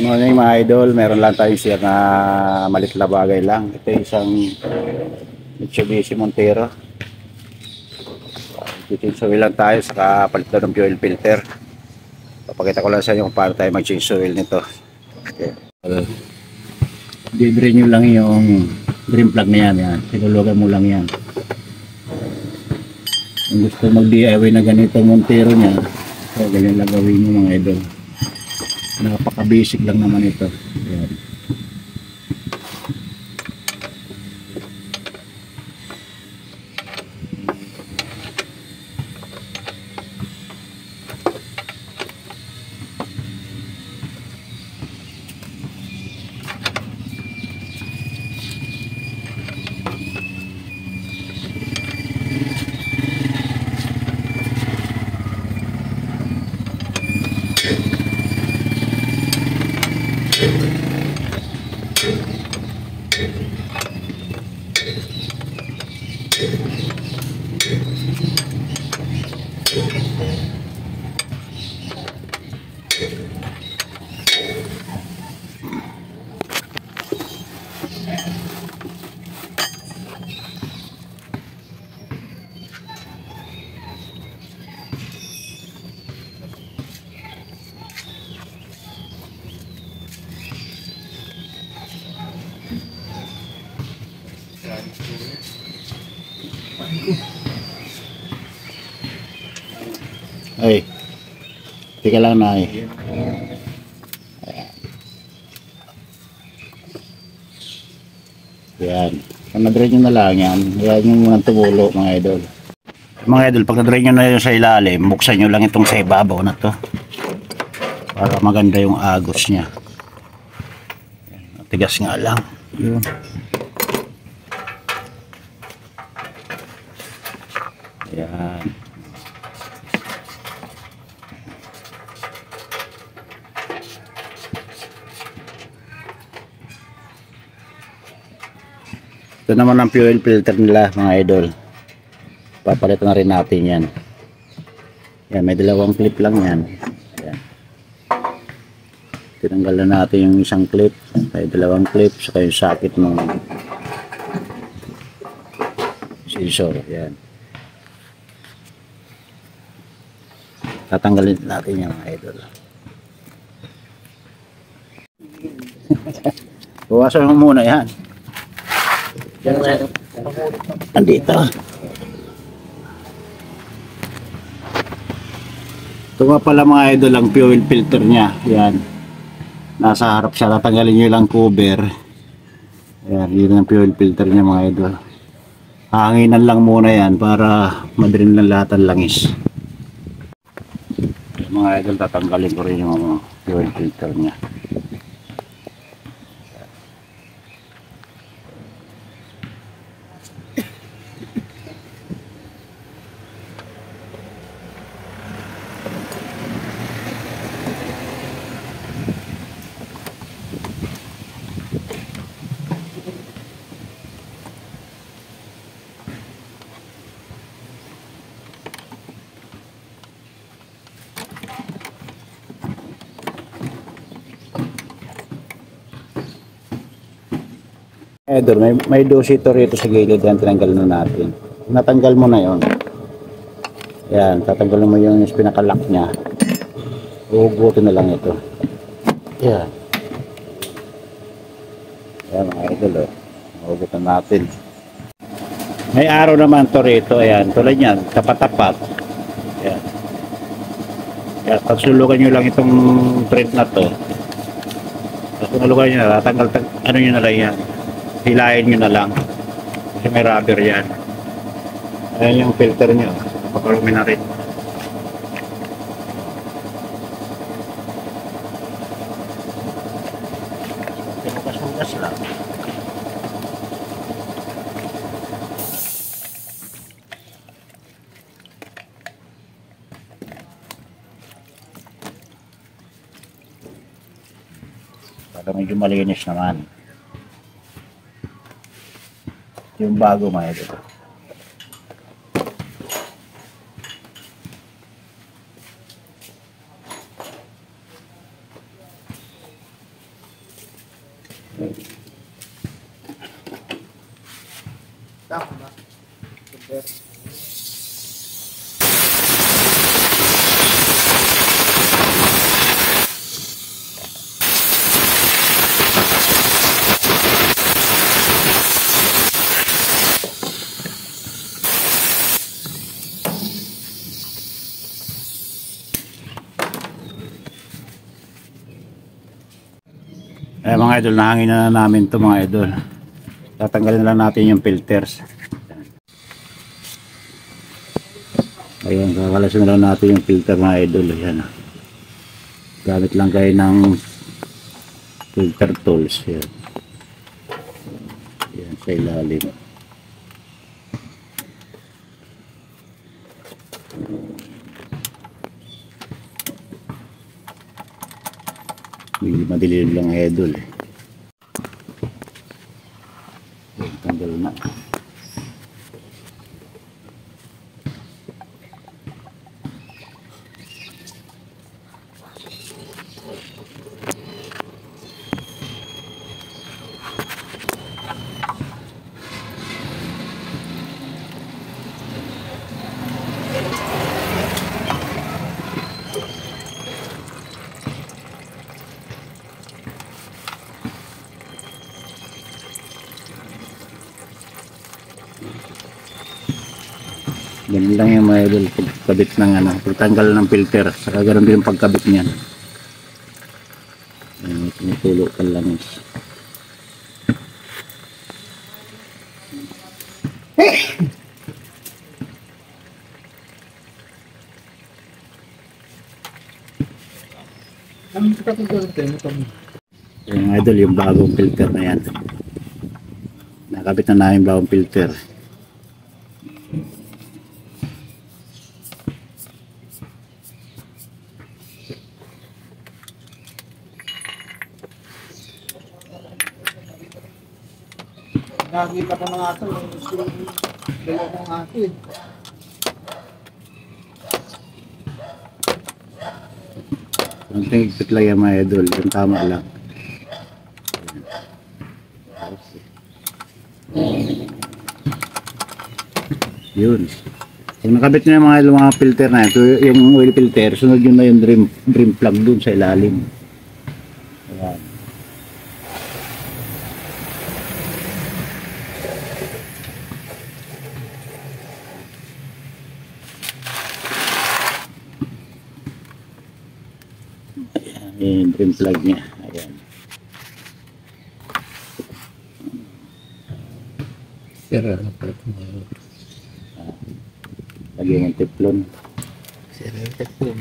Good morning mga idol, meron lang tayong share na malit na bagay lang. Ito yung isang Mitsubishi Montero. Change oil lang tayo, saka palit na ng fuel filter. Papakita ko lang sa inyo kung paano tayo mag-change oil nito. Okay. Dibre nyo lang yung drain plug na yan. Sinulugan mo lang yan. Kung gusto mag-DIY na ganito Montero nya, so ganyan lang gawin nyo mga idol. Napaka basic lang naman ito. Ayan. Ay, tika lang na ay. Yan. Kung na-drain nyo na lang yan, yan yung mga tumulo mga idol. Mga idol, pag na-drain nyo na yun sa ilalim, buksan nyo lang itong sa ibabaw na to. Para maganda yung agos nya. Tigas nga lang. Yun. Yan. Ito naman ang fuel filter nila mga idol. Papalitan na rin natin yan. Yan, may dalawang clip lang yan. Yan. Tinanggal na natin yung isang clip. May dalawang clip. Saka yung socket ng scissor. Yan. Tatanggalin natin yan mga idol. Buwasan mo muna yan. Andito. Ito nga pala mga idol ang fuel filter nya. Yan. Nasa harap siya. Tatanggalin nyo lang cover. Yan. Yun ang fuel filter nya mga idol. Hanginan lang muna yan para madrin lang lahat ang langis. Mga idol, tatanggalin ko rin yung fuel filter nya. Idol, may dosito rito sa gilid yan, tinanggal na natin. Natanggal mo na yon. Yan, tatanggalin mo yung pinaka-lock nya. Uhugutin na lang ito. Yan. Yan mga idol, uhugutin natin. May araw naman to rito, ayan, tulad yan, tapat-tapat. Yan. Yan, pagsulukan nyo lang itong thread na to. Tapos nulukan nyo na, tatanggal, ano nyo na lang yan. Hilahin nyo na lang kasi may rubber yan. Ayan yung filter nyo, napakarumi na rin. Pinugas-hugas lang. Para medyo malinis naman. Yung bago mga idol. Tama ba? Super. Mga idol, nahangin na namin to mga idol. Tatanggalin na lang natin yung filters. Ayan, kakalasin na lang natin yung filter mga idol. Ayan. Gamit lang kayo ng filter tools. Ayan. Ayan, sa ilalim. Hindi madilim lang idol eh. Ayan, tanggal na. Ganun lang yung mga idol, pagkabit ng pagtanggal ng filter, saka ganoon din yung pagkabit niyan. Tinutulo ka lang. Yung idol, yung bagong filter na yan. Nakabit na namin bagong filter. Nakakita ko ng aso, dalawang aso eh. Konting higpit lang yung mga idol, yung tama lang. Yun. Kung nakabit na yung mga filter na ito, yung oil filter, sunod yun na yung drain plug dun sa ilalim. Ayan. Yung drain plug niya. Ayan. Sira na pala ito. Lagyan yung teflon. Sira yung teflon.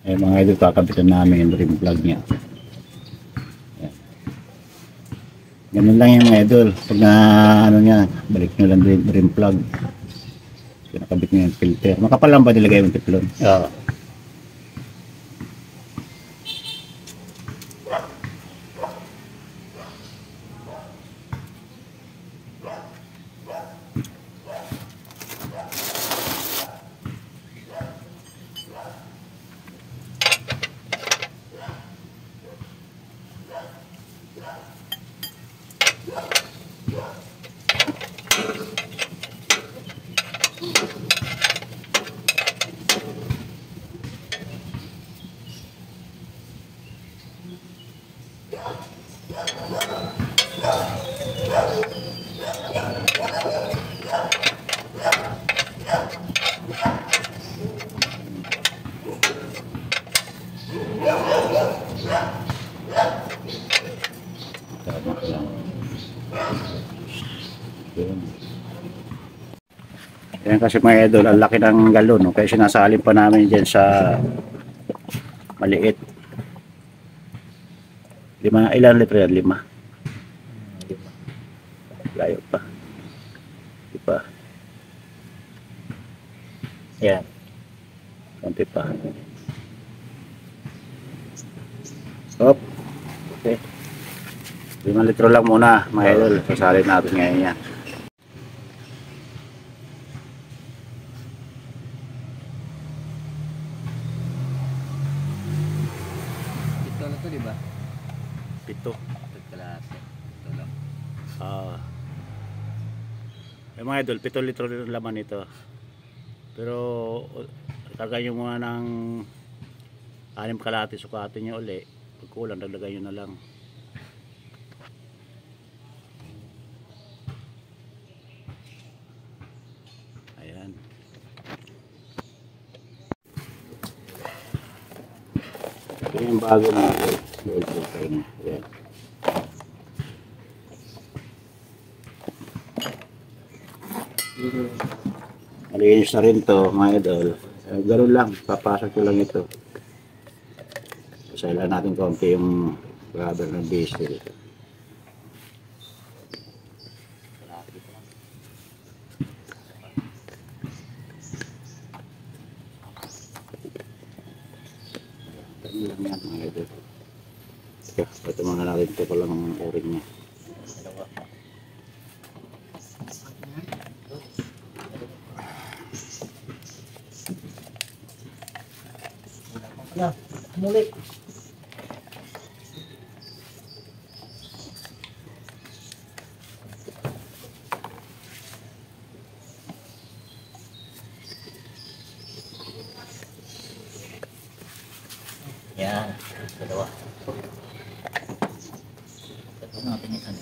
Ayan mga idol, kakabitan namin yung drain plug niya. Ayan. Ganun lang yung mga idol. Pag na niya, balik nyo lang drain plug. Nakabit nyo yung filter. Makapal lang ba nilagay yung teflon? Oo. Yan kasi mga idol, ang laki ng galon, no? Kaya sinasalin pa namin dyan sa maliit. Ilan litro yan? 5? Layo pa. Diba? Yan. Konti pa. Hop. Okay. 5 litro lang muna mga idol. Sasalin natin ngayon yan. Ito diba? 7. Kalahati. Ito lang. Ay mga idol, 7 litro rin laman nito. Pero lagay nyo muna ng 6 kalahati, sukatin nyo uli. Pag kulang, dagdagan nyo na lang. Ayan. Ito yung bago na oil filter niya. Ayan. Malinis na rin to mga idol. Ganun lang, papasok ko lang ito. Sailan natin konti yung rubber ng diesel. Ganun lang yan mga idol. Ito muna natin ito palang ang o-ring niya. Muli. Yan, dalawa. Ito natin yung ano.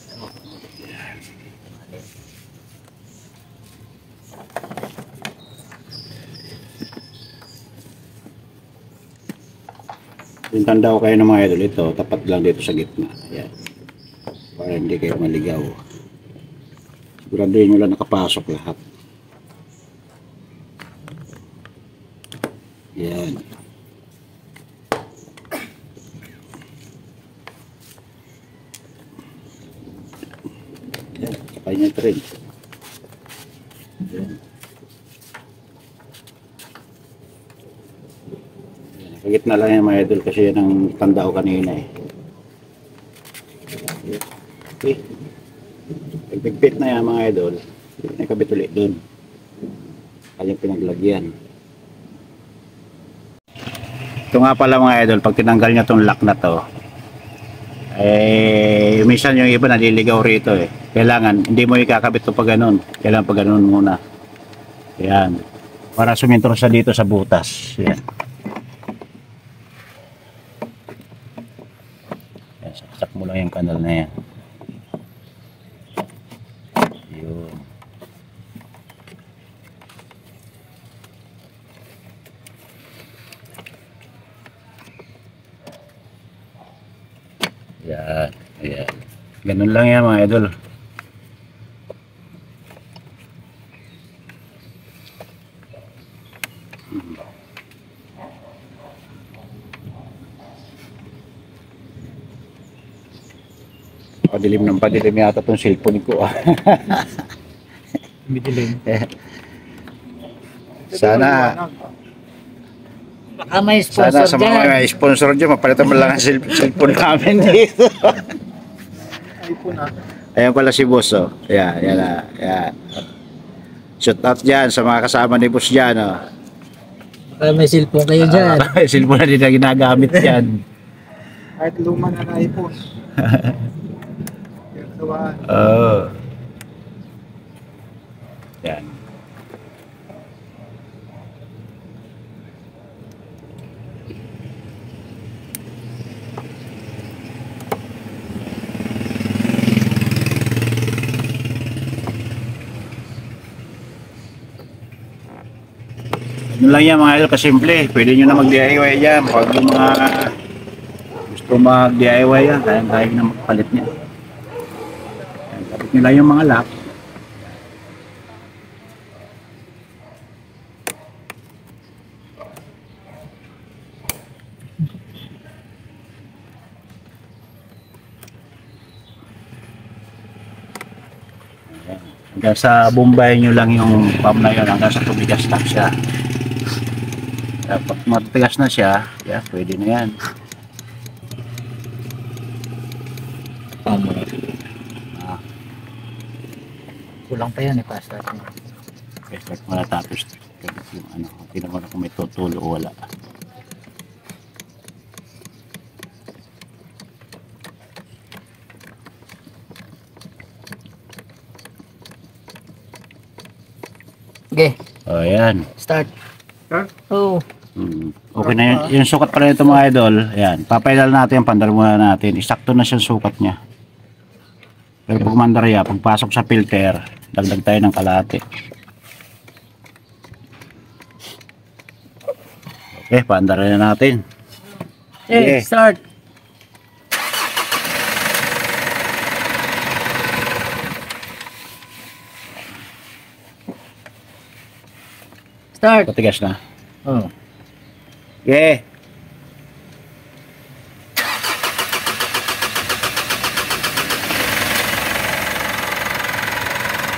Yung tanda ko kayo ng mga idol, ito tapat lang dito sa gitna. Ayan. Para hindi kayo maligaw. Siguraduhin nyo lang nakapasok lahat. Ayan. Ayan, sakay nyo ito rin. Ayan. Sa gitna lang yan mga idol kasi yan ang tanda ko kanina eh. Okay. Pagpigpit na yan mga idol, nakabit ulit dun. Kanyang pinaglagyan. Ito nga pala mga idol, pag tinanggal nyo itong lock na to, eh, minsan yung iba naliligaw rito eh. Kailangan, hindi mo ikakabit ito pag ganun. Kailangan pag ganun muna. Yan. Para sumintro sa dito sa butas. Yan. Saksak mo lang yung kanal na yan. Yun. Yan. Ayan. Ganun lang yan mga idol. Padilim ng padilim yata itong cellphone ko. Bidilim. Sana Baka may sana sponsor sa mga dyan. may sponsor dyan, mapalitan mo lang ang cellphone namin dito. iPhone ah. Ayan pala si boss oh. Ayan, ayan na. Ayan. Shout out dyan sa mga kasama ni boss dyan oh. Baka may cellphone kayo dyan. Cellphone na din na ginagamit yan. Kahit luma na na iPhone. Oo. Yan. Ano lang yan mga idol, kasimple. Pwede nyo na mag-DIY yan. Pag yung mga gusto mag-DIY yan, kaya na magpalit niya. Kapit nyo lang yung mga lock. Hanggang sa bumbay nyo lang yung pump na yun hanggang sa tumigas na siya. Pag matigas na siya, yeah, pwede na yan. Ah, Kulang pa yan eh, pasta. okay, check mo na tapos yung ano, tingnan mo na kung may tutulo o wala. Okay, O, ayan. start. Start? Oh. Okay na yun. Yung sukat pala nito mga idol. Ayan. Papaidal natin, pandar muna natin. Isakto na siya sukat niya. Pero pag mandarya, pagpasok sa filter, dagdag tayo ng kalahati. Okay, pandar na natin. Okay, Okay. start. Start. Patigas na. Oh. Okay.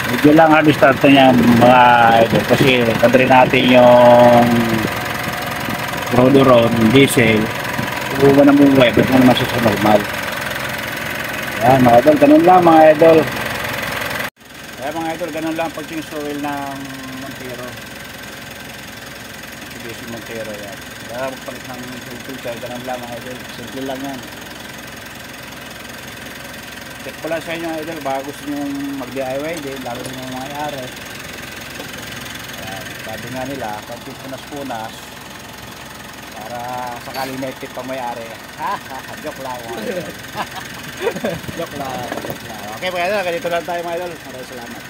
Medyo lang hard start niya mga idol kasi kadri natin yung Rodoron, diesel. Uwa na mong web, ba't mo naman siya sa normal. Ayan mga idol, ganun lang mga idol. Kaya mga idol, ganun lang pag change oil ng Montero. Mitsubishi Montero yan. Kaya magpalit ng filter, ganun lang mga idol. Simple lang yan. Check ko lang sa inyo idol, baka gusto nyo mag-DIY din, lalo rin yung mga yari. Ayan, sabi nga nila, pag punas-punas, para sakaling may tip pang may-ari. Joke lang mga idol. Joke lang. Okay mga idol, ganito lang tayo mga idol. Maraming salamat.